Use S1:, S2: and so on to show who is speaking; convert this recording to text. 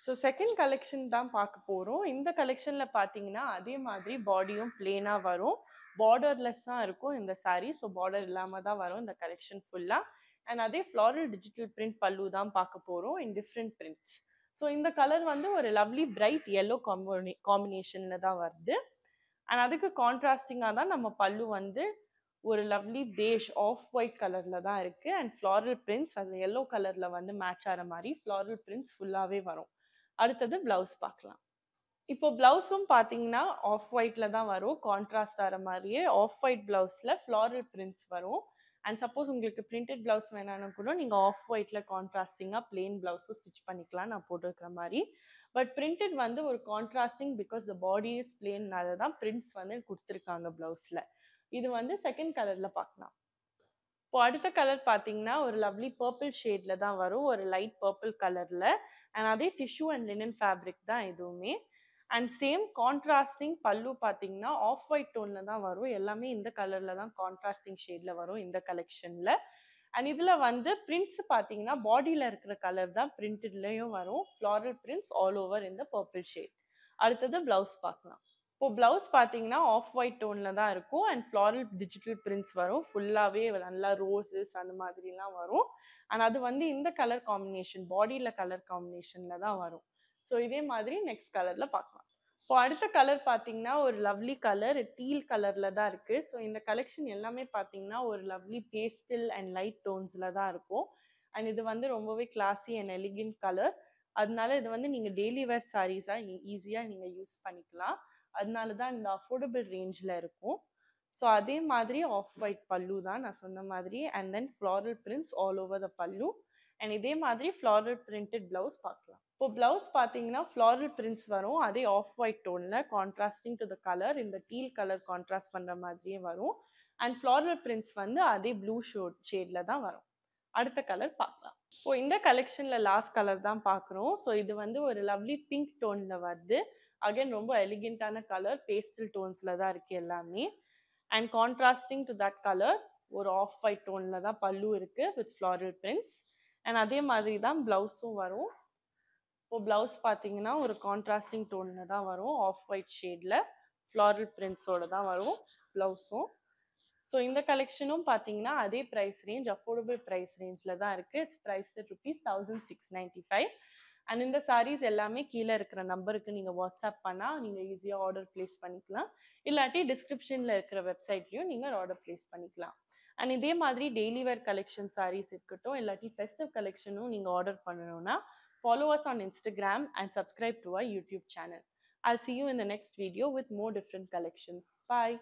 S1: So second collection தான் பார்க்க போகிறோம். இந்த கலெக்ஷனில் பார்த்தீங்கன்னா அதே மாதிரி பாடியும் பிளெயினாக வரும், பார்டர்லெஸ் தான் இருக்கும் இந்த saree. ஸோ பார்டர் இல்லாமல் தான் வரும் இந்த கலெக்ஷன் ஃபுல்லாக. அண்ட் அதே ஃப்ளாரல் டிஜிட்டல் பிரிண்ட் பல்லு தான் பார்க்க போகிறோம் இன் டிஃப்ரெண்ட் பிரிண்ட்ஸ். ஸோ இந்த கலர் வந்து ஒரு லவ்லி பிரைட் எல்லோ காம்பினேஷனில் தான் வருது. அண்ட் அதுக்கு கான்ட்ராஸ்டிங்காக தான் நம்ம பல்லு வந்து ஒரு லவ்லி பேஷ் ஆஃப் ஒயிட் கலரில் தான் இருக்குது. அண்ட் ஃப்ளாரல் பிரிண்ட்ஸ் அது எல்லோ கலரில் வந்து மேட்ச் ஆகிற மாதிரி ஃப்ளாரல் பிரிண்ட்ஸ் ஃபுல்லாகவே வரும். அடுத்தது ப்ளவுஸ் பார்க்கலாம். இப்போ ப்ளவுஸும் பார்த்தீங்கன்னா ஆஃப் ஒயிட்டில் தான் வரும், கான்ட்ராஸ்ட் ஆகிற மாதிரியே ஆஃப் ஒயிட் ப்ளவுஸில் ஃப்ளாரல் பிரிண்ட்ஸ் வரும். அண்ட் சப்போஸ் உங்களுக்கு பிரிண்டட் ப்ளவுஸ் வேணாலும் கூட நீங்கள் ஆஃப் ஒயிட்டில் கான்ட்ராஸ்டிங்காக பிளெயின் ப்ளவுஸும் ஸ்டிச் பண்ணிக்கலாம் நான் போட்டிருக்கிற மாதிரி. பட் பிரிண்டட் வந்து ஒரு contrasting because the body is பிளெயின்னால தான் பிரிண்ட்ஸ் வந்து கொடுத்துருக்காங்க ப்ளவுஸில். இது வந்து செகண்ட் கலரில் பார்க்கலாம். இப்போ அடுத்த கலர் பார்த்தீங்கன்னா ஒரு லவ்லி பர்பிள் ஷேடில் தான் வரும், ஒரு லைட் பர்பிள் கலரில். அண்ட் அதே டிஷ்யூ அண்ட் லினன் ஃபேப்ரிக் தான் இதுவுமே. அண்ட் சேம் கான்ட்ராஸ்டிங் பல்லு பார்த்தீங்கன்னா ஆஃப் ஒயிட் டோனில் தான் வரும், எல்லாமே இந்த கலரில் தான் கான்ட்ராஸ்டிங் ஷேடில் வரும் இந்த கலெக்ஷனில். அண்ட் இதில் வந்து பிரிண்ட்ஸ் பார்த்தீங்கன்னா பாடியில் இருக்கிற கலர் தான் பிரிண்டட்லேயும் வரும், ஃப்ளாரல் பிரிண்ட்ஸ் ஆல் ஓவர் இந்த பர்பிள் ஷேட். அடுத்தது ப்ளவுஸ் பார்க்கலாம். இப்போ ப்ளவுஸ் பார்த்தீங்கன்னா ஆஃப் ஒயிட் டோனில் தான் இருக்கும் அண்ட் ஃப்ளாரல் டிஜிட்டல் பிரிண்ட்ஸ் வரும், ஃபுல்லாகவே நல்லா ரோஸஸ் அந்த மாதிரிலாம் வரும். அண்ட் அது வந்து இந்த கலர் காம்பினேஷன் பாடியில் கலர் காம்பினேஷனில் தான் வரும். ஸோ இதே மாதிரி நெக்ஸ்ட் கலரில் பார்க்கலாம். இப்போ அடுத்த கலர் பார்த்தீங்கன்னா ஒரு லவ்லி கலர் டீல் கலரில் தான் இருக்குது. ஸோ இந்த கலெக்ஷன் எல்லாமே பார்த்தீங்கன்னா ஒரு லவ்லி பேஸ்டல் அண்ட் லைட் டோன்ஸில் தான் இருக்கும். அண்ட் இது வந்து ரொம்பவே கிளாஸி அண்ட் எலிகென்ட் கலர். அதனால இது வந்து நீங்கள் டெய்லி வேர் சாரீஸாக ஈஸியாக நீங்கள் யூஸ் பண்ணிக்கலாம். அதனால தான் இந்த அஃபோர்டபுள் ரேஞ்சில் இருக்கும். ஸோ அதே மாதிரி ஆஃப் ஒயிட் பல்லு தான் நான் சொன்ன மாதிரி. And then floral prints all over the பல்லு. அண்ட் இதே மாதிரி ஃப்ளாரல் பிரிண்டட் ப்ளவுஸ் பார்க்கலாம். இப்போ ப்ளவுஸ் பார்த்தீங்கன்னா ஃப்ளாரல் பிரிண்ட்ஸ் வரும், அதே ஆஃப் ஒயிட் டோனில் கான்ட்ராஸ்டிங் டு த கலர் இந்த டீல் கலர் கான்ட்ராஸ்ட் பண்ணுற மாதிரியே வரும். அண்ட் ஃப்ளாரல் பிரிண்ட்ஸ் வந்து அதே ப்ளூ ஷேடில் தான் வரும். அடுத்த கலர் பார்க்கலாம். இப்போ இந்த கலெக்ஷனில் லாஸ்ட் கலர் தான் பார்க்குறோம். ஸோ இது வந்து ஒரு லவ்லி பிங்க் டோனில் வருது. அகைன் ரொம்ப எலிகென்ட்டான கலர், பேஸ்டல் டோன்ஸில் தான் இருக்குது எல்லாமே. And contrasting to that colour ஒரு ஆஃப் ஒயிட் டோனில் தான் பல்லு இருக்குது வித் ஃப்ளாரல் பிரிண்ட்ஸ். அண்ட் அதே மாதிரி தான் ப்ளவுஸும் வரும். இப்போ ப்ளவுஸ் பார்த்தீங்கன்னா ஒரு கான்ட்ராஸ்டிங் டோனில் தான் வரும், ஆஃப் ஒயிட் ஷேடில் ஃப்ளாரல் பிரிண்ட்ஸோடு தான் வரும் ப்ளவுஸும். ஸோ இந்த கலெக்ஷனும் பார்த்தீங்கன்னா அதே ப்ரைஸ் ரேஞ்ச், அஃபோர்டபுள் ப்ரைஸ் ரேஞ்சில் தான் இருக்குது. It's price ₹1695. அண்ட் இந்த சாரீஸ் எல்லாமே கீழே இருக்கிற நம்பருக்கு நீங்கள் வாட்ஸ்அப் பண்ணால் நீங்கள் ஈஸியாக ஆர்டர் ப்ளேஸ் பண்ணிக்கலாம். இல்லாட்டி டிஸ்கிரிப்ஷனில் இருக்கிற வெப்சைட்லேயும் நீங்கள் ஆர்டர் ப்ளேஸ் பண்ணிக்கலாம். அண்ட் இதே மாதிரி டெய்லி வேர் கலெக்ஷன் சாரீஸ் இருக்கட்டும், இல்லாட்டி ஃபெஸ்டிவ் கலெக்ஷனும் நீங்கள் ஆர்டர் பண்ணணும்னா follow us on Instagram and subscribe to our YouTube channel. I'll see you in the next video with more different collections. Bye.